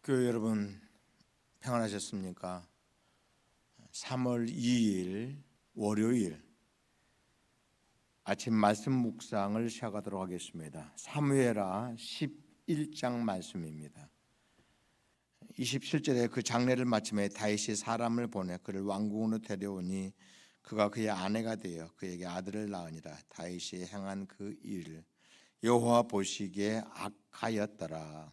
교회 여러분 평안하셨습니까? 3월 2일 월요일 아침 말씀 묵상을 시작하도록 하겠습니다. 사무엘하 11장 말씀입니다. 27절에 그 장례를 마침에 다윗이 사람을 보내 그를 왕궁으로 데려오니 그가 그의 아내가 되어 그에게 아들을 낳으니라. 다윗이 행한 그 일을 여호와 보시기에 악하였더라.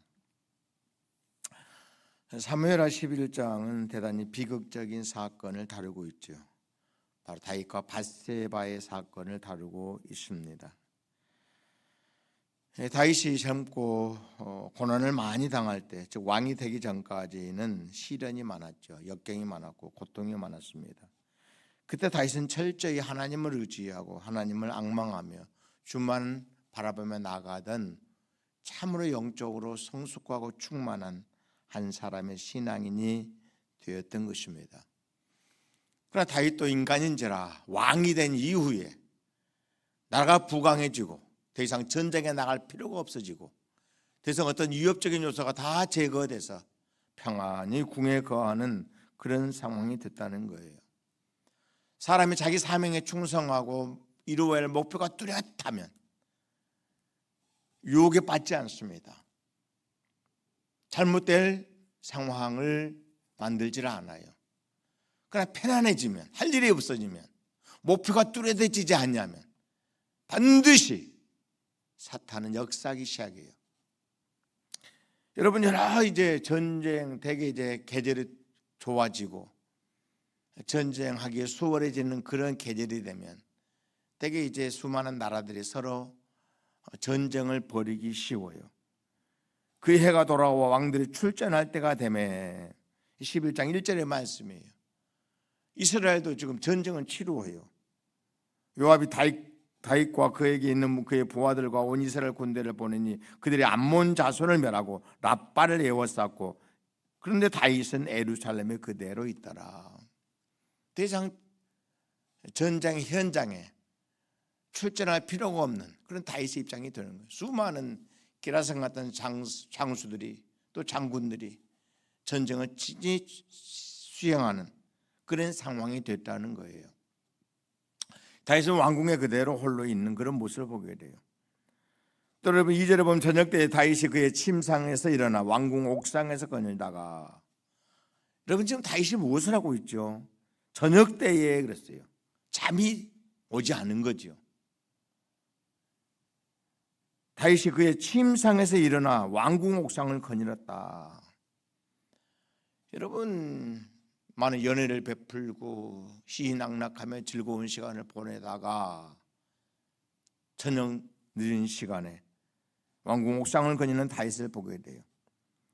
사무엘하 11장은 대단히 비극적인 사건을 다루고 있죠. 바로 다윗과 밧세바의 사건을 다루고 있습니다. 다윗이 젊고 고난을 많이 당할 때, 즉 왕이 되기 전까지는 시련이 많았죠. 역경이 많았고 고통이 많았습니다. 그때 다윗은 철저히 하나님을 의지하고 하나님을 앙망하며 주만 바라보며 나가던 참으로 영적으로 성숙하고 충만한 한 사람의 신앙인이 되었던 것입니다. 그러나 다윗도 인간인지라 왕이 된 이후에 나라가 부강해지고 더 이상 전쟁에 나갈 필요가 없어지고 더 이상 어떤 위협적인 요소가 다 제거돼서 평안히 궁에 거하는 그런 상황이 됐다는 거예요. 사람이 자기 사명에 충성하고 이루어야 할 목표가 뚜렷하면 유혹에 빠지지 않습니다. 잘못될 상황을 만들지를 않아요. 그러나 편안해지면, 할 일이 없어지면, 목표가 뚜렷해지지 않냐면 반드시 사탄은 역사하기 시작해요. 여러분, 여러 이제 전쟁 대개 이제 계절이 좋아지고 전쟁하기에 수월해지는 그런 계절이 되면 대개 이제 수많은 나라들이 서로 전쟁을 벌이기 쉬워요. 그 해가 돌아와 왕들이 출전할 때가 되면 11장 1절의 말씀이에요. 이스라엘도 지금 전쟁은 치루해요. 요압이 다윗과 그에게 있는 그의 부하들과 온 이스라엘 군대를 보내니 그들이 암몬 자손을 멸하고 랍바를 에워쌌고 그런데 다윗은 예루살렘에 그대로 있더라. 더 이상 전쟁 현장에 출전할 필요가 없는 그런 다윗의 입장이 되는 거예요. 수많은 기라성 같은 장수들이 또 장군들이 전쟁을 친히 수행하는 그런 상황이 됐다는 거예요. 다윗은 왕궁에 그대로 홀로 있는 그런 모습을 보게 돼요. 또 여러분 2절에 보면 저녁 때에 다윗이 그의 침상에서 일어나 왕궁 옥상에서 거닐다가 여러분 지금 다윗이 무엇을 하고 있죠? 저녁 때에 그랬어요. 잠이 오지 않은 거죠. 다윗이 그의 침상에서 일어나 왕궁 옥상을 거닐었다. 여러분 많은 연애를 베풀고 시희낙낙하며 즐거운 시간을 보내다가 저녁 늦은 시간에 왕궁 옥상을 거니는 다윗을 보게 돼요.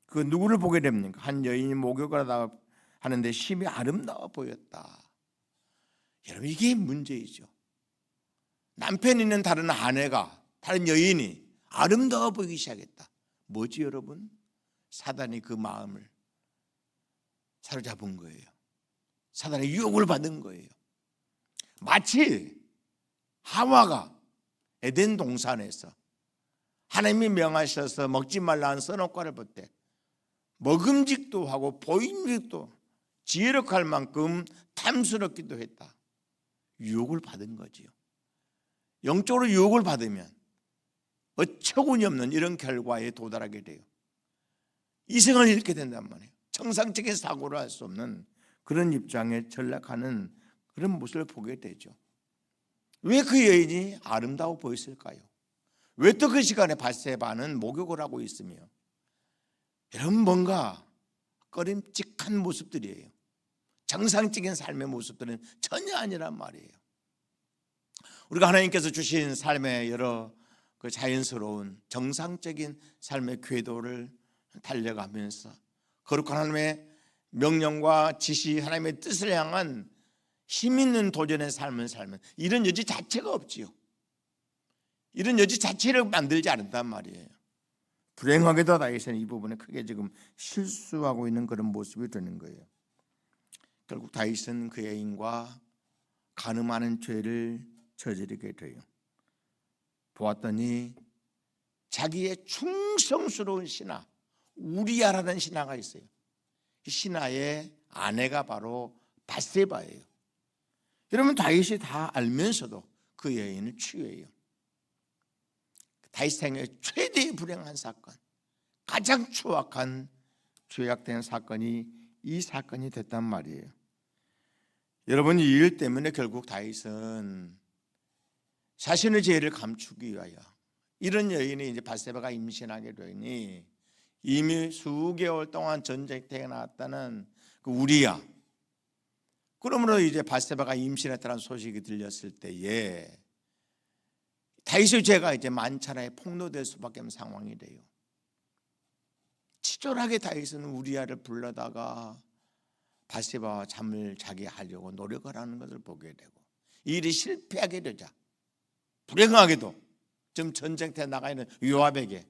그 누구를 보게 됩니까? 한 여인이 목욕을 하다 하는데 심히 아름다워 보였다. 여러분 이게 문제이죠. 남편 있는 다른 아내가 다른 여인이 아름다워 보이기 시작했다. 뭐지 여러분? 사단이 그 마음을 사로잡은 거예요. 사단의 유혹을 받은 거예요. 마치 하와가 에덴 동산에서 하나님이 명하셔서 먹지 말라는 선악과를 볼 때 먹음직도 하고 보임직도 지혜롭할 만큼 탐스럽기도 했다. 유혹을 받은 거지요. 영적으로 유혹을 받으면 어처구니 없는 이런 결과에 도달하게 돼요. 이생을 잃게 된단 말이에요. 정상적인 사고를 할 수 없는 그런 입장에 전락하는 그런 모습을 보게 되죠. 왜 그 여인이 아름다워 보였을까요? 왜 또 그 시간에 밧세바는 목욕을 하고 있으며 이런 뭔가 꺼림칙한 모습들이에요. 정상적인 삶의 모습들은 전혀 아니란 말이에요. 우리가 하나님께서 주신 삶의 여러 그 자연스러운 정상적인 삶의 궤도를 달려가면서 거룩한 하나님의 명령과 지시, 하나님의 뜻을 향한 힘 있는 도전의 삶을 살면 이런 여지 자체가 없지요. 이런 여지 자체를 만들지 않았단 말이에요. 불행하게도 다윗은 이 부분에 크게 지금 실수하고 있는 그런 모습이 되는 거예요. 결국 다윗은 그 애인과 간음하는 죄를 저지르게 돼요. 보았더니 자기의 충성스러운 신하 우리아라는 신하가 있어요. 이 신하의 아내가 바로 밧세바예요. 여러분, 다윗이 다 알면서도 그 여인을 취해요. 다윗 생애 최대의 불행한 사건, 가장 추악한 죄악된 사건이 이 사건이 됐단 말이에요. 여러분, 이 일 때문에 결국 다윗은 자신의 죄를 감추기 위하여, 이런 여인이 이제 밧세바가 임신하게 되니 이미 수개월 동안 전쟁터에 나왔다는 그 우리야, 그러므로 이제 밧세바가 임신했다는 소식이 들렸을 때에 다윗의 죄가 이제 만천하에 폭로될 수밖에 없는 상황이 돼요. 치졸하게 다윗은 우리야를 불러다가 밧세바와 잠을 자게 하려고 노력을 하는 것을 보게 되고, 이 일이 실패하게 되자 불행하게도 지금 전쟁터에 나가 있는 요압에게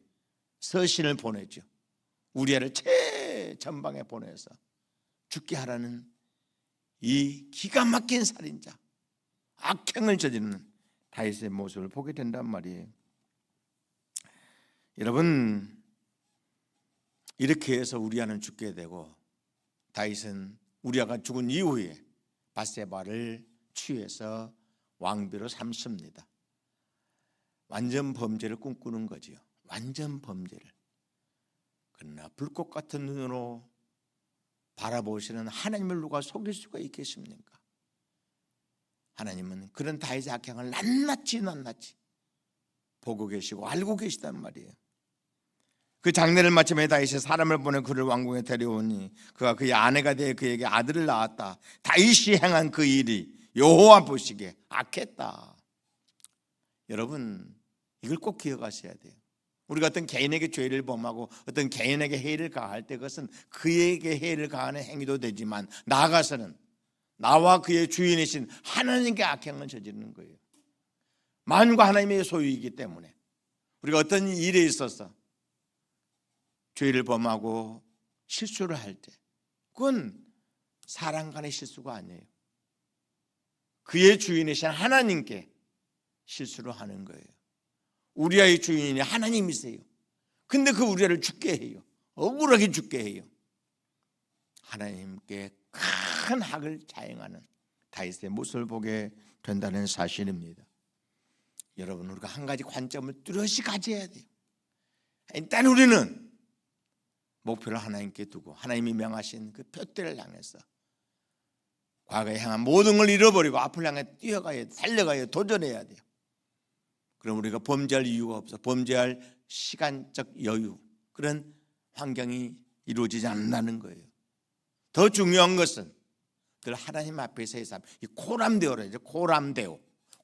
서신을 보내죠. 우리야를 최전방에 보내서 죽게 하라는 이 기가 막힌 살인자, 악행을 저지르는 다윗의 모습을 보게 된단 말이에요. 여러분, 이렇게 해서 우리야는 죽게 되고 다윗은 우리야가 죽은 이후에 밧세바를 취해서 왕비로 삼습니다. 완전 범죄를 꿈꾸는 거지요. 완전 범죄를. 그러나 불꽃 같은 눈으로 바라보시는 하나님을 누가 속일 수가 있겠습니까? 하나님은 그런 다윗의 악행을 낱낱이 보고 계시고 알고 계시단 말이에요. 그 장례를 마치며 다윗이 사람을 보내 그를 왕궁에 데려오니 그가 그의 아내가 되어 그에게 아들을 낳았다. 다윗이 행한 그 일이 여호와 보시기에 악했다. 여러분, 이걸 꼭 기억하셔야 돼요. 우리가 어떤 개인에게 죄를 범하고 어떤 개인에게 해를 가할 때 그것은 그에게 해를 가하는 행위도 되지만 나아가서는 나와 그의 주인이신 하나님께 악행을 저지르는 거예요. 만유가 하나님의 소유이기 때문에 우리가 어떤 일에 있어서 죄를 범하고 실수를 할 때 그건 사람 간의 실수가 아니에요. 그의 주인이신 하나님께 실수를 하는 거예요. 우리의 주인이 하나님이세요. 근데 그 우리를 죽게 해요. 억울하게 죽게 해요. 하나님께 큰 악을 자행하는 다윗의 모습을 보게 된다는 사실입니다. 여러분, 우리가 한 가지 관점을 뚜렷이 가져야 돼요. 일단 우리는 목표를 하나님께 두고 하나님이 명하신 그 표대를 향해서 과거에 향한 모든 걸 잃어버리고 앞을 향해 뛰어가야, 달려가야, 도전해야 돼요. 그럼 우리가 범죄할 이유가 없어. 범죄할 시간적 여유, 그런 환경이 이루어지지 않는다는 거예요. 더 중요한 것은 늘 하나님 앞에서의 삶, 이 코람데오라 이제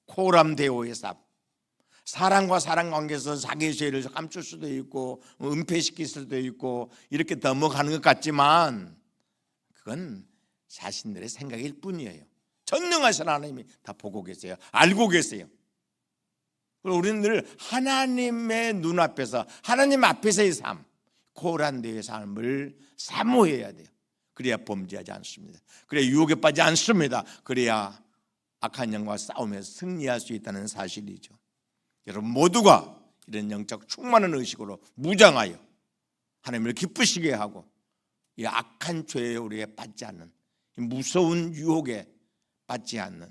코람데오의 삶. 사람과 사람 관계에서 자기의 죄를 감출 수도 있고 은폐시킬 수도 있고 이렇게 넘어가는 것 같지만 그건 자신들의 생각일 뿐이에요. 전능하신 하나님이 다 보고 계세요. 알고 계세요. 우리는 늘 하나님의 눈앞에서 하나님 앞에서의 삶, 코람데오의 삶을 사모해야 돼요. 그래야 범죄하지 않습니다. 그래야 유혹에 빠지지 않습니다. 그래야 악한 영과 싸움에서 승리할 수 있다는 사실이죠. 여러분 모두가 이런 영적 충만한 의식으로 무장하여 하나님을 기쁘시게 하고 이 악한 죄에 우리에 빠지지 않는, 이 무서운 유혹에 빠지지 않는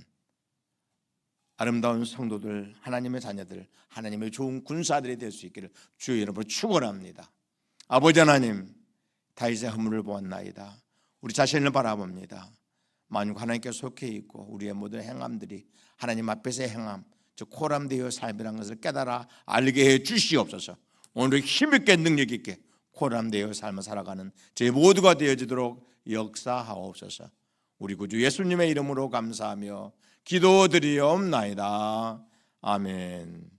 아름다운 성도들, 하나님의 자녀들, 하나님의 좋은 군사들이 될 수 있기를 주의 이름으로 축원합니다. 아버지 하나님, 다윗의 허물을 보았나이다. 우리 자신을 바라봅니다. 만약 하나님께 속해 있고 우리의 모든 행함들이 하나님 앞에서의 행함, 즉 코람데오의 삶이라는 것을 깨달아 알게 해 주시옵소서. 오늘 힘있게 능력 있게 코람데오의 삶을 살아가는 제 모두가 되어지도록 역사하옵소서. 우리 구주 예수님의 이름으로 감사하며 기도드리옵나이다. 아멘.